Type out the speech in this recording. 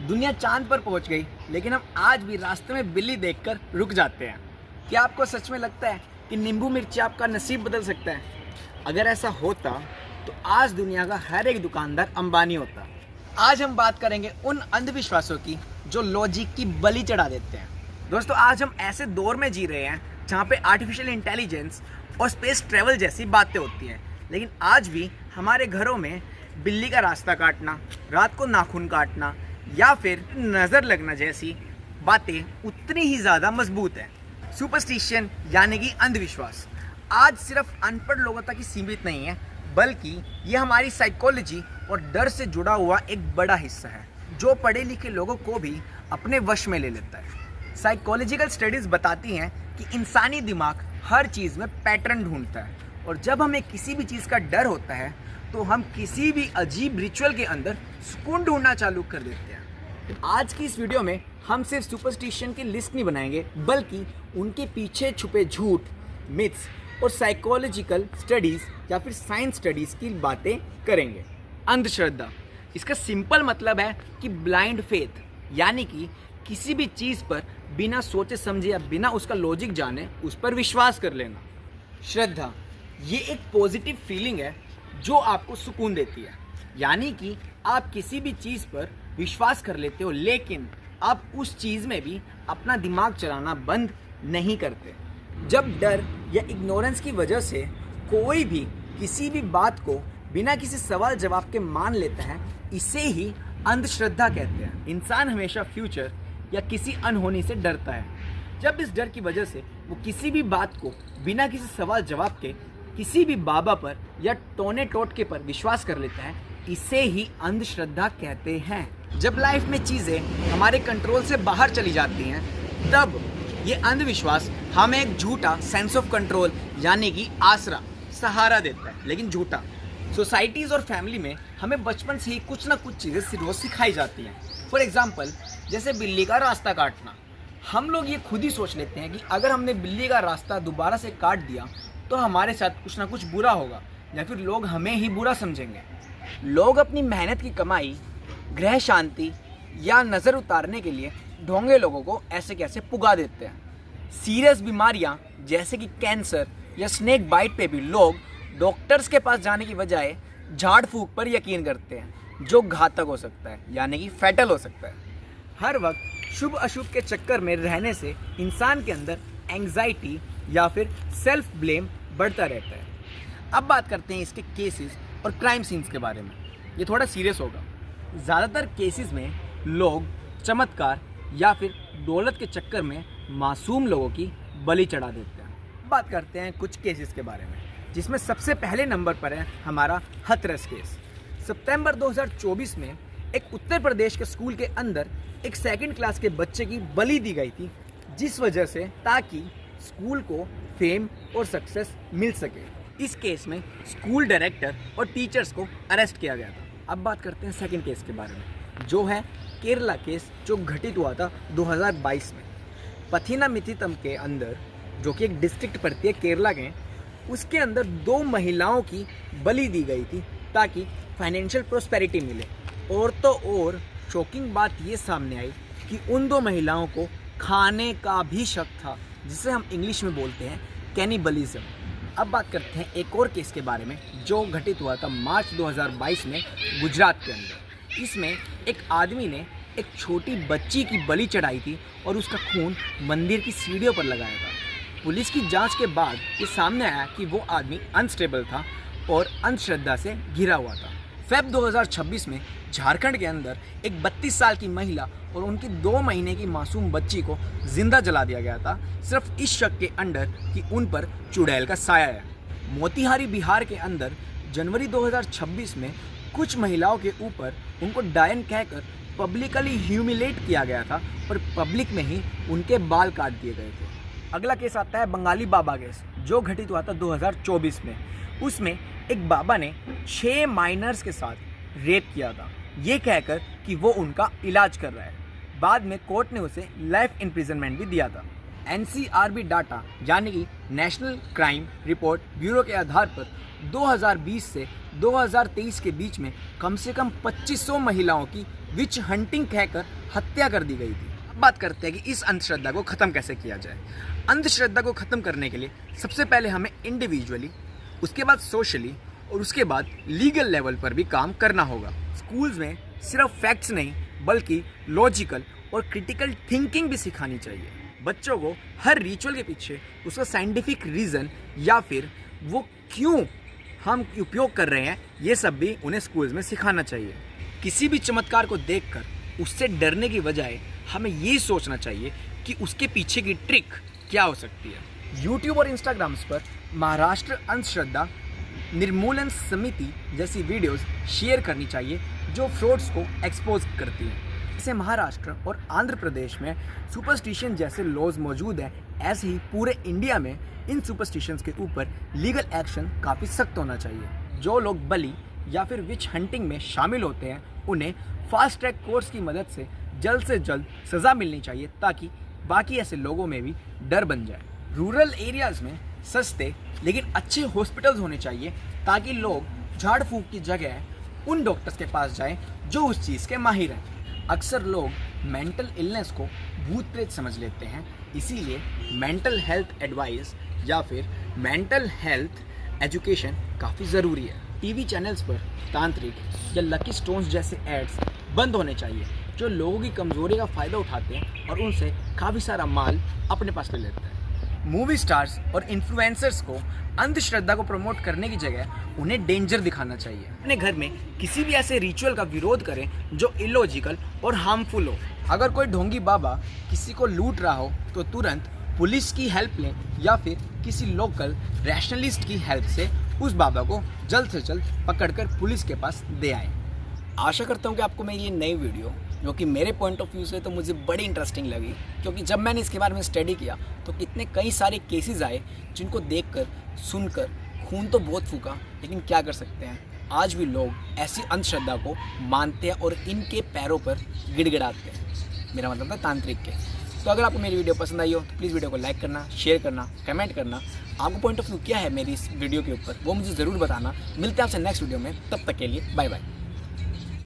दुनिया चांद पर पहुंच गई, लेकिन हम आज भी रास्ते में बिल्ली देखकर रुक जाते हैं। क्या आपको सच में लगता है कि नींबू मिर्ची आपका नसीब बदल सकता है? अगर ऐसा होता तो आज दुनिया का हर एक दुकानदार अंबानी होता। आज हम बात करेंगे उन अंधविश्वासों की जो लॉजिक की बलि चढ़ा देते हैं। दोस्तों, आज हम ऐसे दौर में जी रहे हैं जहाँ पे आर्टिफिशियल इंटेलिजेंस और स्पेस ट्रैवल जैसी बातें होती हैं, लेकिन आज भी हमारे घरों में बिल्ली का रास्ता काटना, रात को नाखून काटना या फिर नज़र लगना जैसी बातें उतनी ही ज़्यादा मजबूत हैं। सुपरस्टिशन यानी कि अंधविश्वास आज सिर्फ अनपढ़ लोगों तक ही सीमित नहीं है, बल्कि ये हमारी साइकोलॉजी और डर से जुड़ा हुआ एक बड़ा हिस्सा है जो पढ़े लिखे लोगों को भी अपने वश में ले लेता है। साइकोलॉजिकल स्टडीज़ बताती हैं कि इंसानी दिमाग हर चीज़ में पैटर्न ढूंढता है, और जब हमें किसी भी चीज़ का डर होता है तो हम किसी भी अजीब रिचुअल के अंदर सुकून ढूंढना चालू कर देते हैं। आज की इस वीडियो में हम सिर्फ सुपरस्टिशन की लिस्ट नहीं बनाएंगे, बल्कि उनके पीछे छुपे झूठ, मिथ्स और साइकोलॉजिकल स्टडीज़ या फिर साइंस स्टडीज़ की बातें करेंगे। अंधश्रद्धा, इसका सिंपल मतलब है कि ब्लाइंड फेथ, यानी कि किसी भी चीज़ पर बिना सोचे समझे या बिना उसका लॉजिक जाने उस पर विश्वास कर लेना। श्रद्धा, ये एक पॉजिटिव फीलिंग है जो आपको सुकून देती है, यानी कि आप किसी भी चीज़ पर विश्वास कर लेते हो, लेकिन आप उस चीज़ में भी अपना दिमाग चलाना बंद नहीं करते। जब डर या इग्नोरेंस की वजह से कोई भी किसी भी बात को बिना किसी सवाल जवाब के मान लेता है, इसे ही अंधश्रद्धा कहते हैं। इंसान हमेशा फ्यूचर या किसी अनहोनी से डरता है। जब इस डर की वजह से वो किसी भी बात को बिना किसी सवाल जवाब के किसी भी बाबा पर या टोने टोटके पर विश्वास कर लेता है, इसे ही अंधश्रद्धा कहते हैं। जब लाइफ में चीज़ें हमारे कंट्रोल से बाहर चली जाती हैं, तब ये अंधविश्वास हमें एक झूठा सेंस ऑफ कंट्रोल यानी कि आसरा, सहारा देता है, लेकिन झूठा। सोसाइटीज़ और फैमिली में हमें बचपन से ही कुछ ना कुछ चीज़ें रोज़ सिखाई जाती हैं। फॉर एग्जाम्पल, जैसे बिल्ली का रास्ता काटना। हम लोग ये खुद ही सोच लेते हैं कि अगर हमने बिल्ली का रास्ता दोबारा से काट दिया तो हमारे साथ कुछ ना कुछ बुरा होगा, या फिर लोग हमें ही बुरा समझेंगे। लोग अपनी मेहनत की कमाई, ग्रह शांति या नज़र उतारने के लिए ढोंगे लोगों को ऐसे कैसे पुगा देते हैं। सीरियस बीमारियां जैसे कि कैंसर या स्नेक बाइट पे भी लोग डॉक्टर्स के पास जाने की बजाय झाड़ फूक पर यकीन करते हैं, जो घातक हो सकता है, यानी कि फैटल हो सकता है। हर वक्त शुभ अशुभ के चक्कर में रहने से इंसान के अंदर एंग्जाइटी या फिर सेल्फ ब्लेम बढ़ता रहता है। अब बात करते हैं इसके केसेस और क्राइम सीन्स के बारे में। ये थोड़ा सीरियस होगा। ज़्यादातर केसेस में लोग चमत्कार या फिर दौलत के चक्कर में मासूम लोगों की बलि चढ़ा देते हैं। बात करते हैं कुछ केसेस के बारे में, जिसमें सबसे पहले नंबर पर है हमारा हथरस केस। सितंबर 2024 में एक उत्तर प्रदेश के स्कूल के अंदर एक सेकंड क्लास के बच्चे की बलि दी गई थी, जिस वजह से ताकि स्कूल को फेम और सक्सेस मिल सके। इस केस में स्कूल डायरेक्टर और टीचर्स को अरेस्ट किया गया था। अब बात करते हैं सेकंड केस के बारे में, जो है केरला केस, जो घटित हुआ था 2022 में। पथीनामिथितम के अंदर, जो कि एक डिस्ट्रिक्ट पड़ती है केरला के, उसके अंदर 2 महिलाओं की बलि दी गई थी ताकि फाइनेंशियल प्रोस्पेरिटी मिले। और तो और शॉकिंग बात ये सामने आई कि उन 2 महिलाओं को खाने का भी शक था, जिसे हम इंग्लिश में बोलते हैं कैनिबलिज्म। अब बात करते हैं एक और केस के बारे में, जो घटित हुआ था मार्च 2022 में गुजरात के अंदर। इसमें एक आदमी ने एक छोटी बच्ची की बलि चढ़ाई थी और उसका खून मंदिर की सीढ़ियों पर लगाया था। पुलिस की जांच के बाद ये सामने आया कि वो आदमी अनस्टेबल था और अंधश्रद्धा से घिरा हुआ था। फेब 2026 में झारखंड के अंदर एक 32 साल की महिला और उनकी 2 महीने की मासूम बच्ची को जिंदा जला दिया गया था, सिर्फ इस शक के अंडर कि उन पर चुड़ैल का साया है। मोतिहारी बिहार के अंदर जनवरी 2026 में कुछ महिलाओं के ऊपर उनको डायन कहकर पब्लिकली ह्यूमिलेट किया गया था और पब्लिक में ही उनके बाल काट दिए गए थे। अगला केस आता है बंगाली बाबा केस, जो घटित हुआ था 2024 में। उसमें एक बाबा ने 6 माइनर्स के साथ रेप किया था, ये कहकर कि वो उनका इलाज कर रहा है। बाद में कोर्ट ने उसे लाइफ इम्प्रिजनमेंट भी दिया था। NCRB डाटा यानी कि नेशनल क्राइम रिपोर्ट ब्यूरो के आधार पर 2020 से 2023 के बीच में कम से कम 2500 महिलाओं की विच हंटिंग कहकर हत्या कर दी गई थी। अब बात करते हैं कि इस अंधश्रद्धा को ख़त्म कैसे किया जाए। अंधश्रद्धा को ख़त्म करने के लिए सबसे पहले हमें इंडिविजुअली, उसके बाद सोशली और उसके बाद लीगल लेवल पर भी काम करना होगा। स्कूल्स में सिर्फ फैक्ट्स नहीं बल्कि लॉजिकल और क्रिटिकल थिंकिंग भी सिखानी चाहिए। बच्चों को हर रिचुअल के पीछे उसका साइंटिफिक रीज़न या फिर वो क्यों हम उपयोग कर रहे हैं, ये सब भी उन्हें स्कूल्स में सिखाना चाहिए। किसी भी चमत्कार को देखकर उससे डरने की बजाय हमें ये सोचना चाहिए कि उसके पीछे की ट्रिक क्या हो सकती है। यूट्यूब और इंस्टाग्राम्स पर महाराष्ट्र अंधश्रद्धा निर्मूलन समिति जैसी वीडियोस शेयर करनी चाहिए जो फ्रॉड्स को एक्सपोज करती हैं। जैसे महाराष्ट्र और आंध्र प्रदेश में सुपरस्टिशन जैसे लॉज मौजूद हैं, ऐसे ही पूरे इंडिया में इन सुपरस्टिशंस के ऊपर लीगल एक्शन काफ़ी सख्त होना चाहिए। जो लोग बलि या फिर विच हंटिंग में शामिल होते हैं उन्हें फास्ट ट्रैक कोर्ट्स की मदद से जल्द सज़ा मिलनी चाहिए ताकि बाकी ऐसे लोगों में भी डर बन जाए। रूरल एरियाज़ में सस्ते लेकिन अच्छे हॉस्पिटल्स होने चाहिए ताकि लोग झाड़ फूक की जगह उन डॉक्टर्स के पास जाएं जो उस चीज़ के माहिर हैं। अक्सर लोग मेंटल इलनेस को भूत प्रेत समझ लेते हैं, इसीलिए मेंटल हेल्थ एडवाइस या फिर मेंटल हेल्थ एजुकेशन काफ़ी ज़रूरी है। टीवी चैनल्स पर तांत्रिक या लकी स्टोन्स जैसे एड्स बंद होने चाहिए जो लोगों की कमज़ोरी का फ़ायदा उठाते हैं और उनसे काफ़ी सारा माल अपने पास ले लेते हैं। मूवी स्टार्स और इन्फ्लुएंसर्स को अंधश्रद्धा को प्रमोट करने की जगह उन्हें डेंजर दिखाना चाहिए। अपने घर में किसी भी ऐसे रिचुअल का विरोध करें जो इलॉजिकल और हार्मफुल हो। अगर कोई ढोंगी बाबा किसी को लूट रहा हो तो तुरंत पुलिस की हेल्प लें या फिर किसी लोकल रैशनलिस्ट की हेल्प से उस बाबा को जल्द से जल्द पकड़कर पुलिस के पास दे आए। आशा करता हूँ कि आपको मेरी ये नई वीडियो, जो कि मेरे पॉइंट ऑफ व्यू से तो मुझे बड़ी इंटरेस्टिंग लगी, क्योंकि जब मैंने इसके बारे में स्टडी किया तो कितने कई सारे केसेस आए जिनको देखकर सुनकर खून तो बहुत फूका, लेकिन क्या कर सकते हैं, आज भी लोग ऐसी अंधश्रद्धा को मानते हैं और इनके पैरों पर गिड़गिड़ाते हैं। मेरा मतलब था तांत्रिक के। तो अगर आपको मेरी वीडियो पसंद आई हो तो प्लीज़ वीडियो को लाइक करना, शेयर करना, कमेंट करना। आपको पॉइंट ऑफ व्यू क्या है मेरी इस वीडियो के ऊपर वो मुझे ज़रूर बताना। मिलते हैं आपसे नेक्स्ट वीडियो में, तब तक के लिए बाय बाय।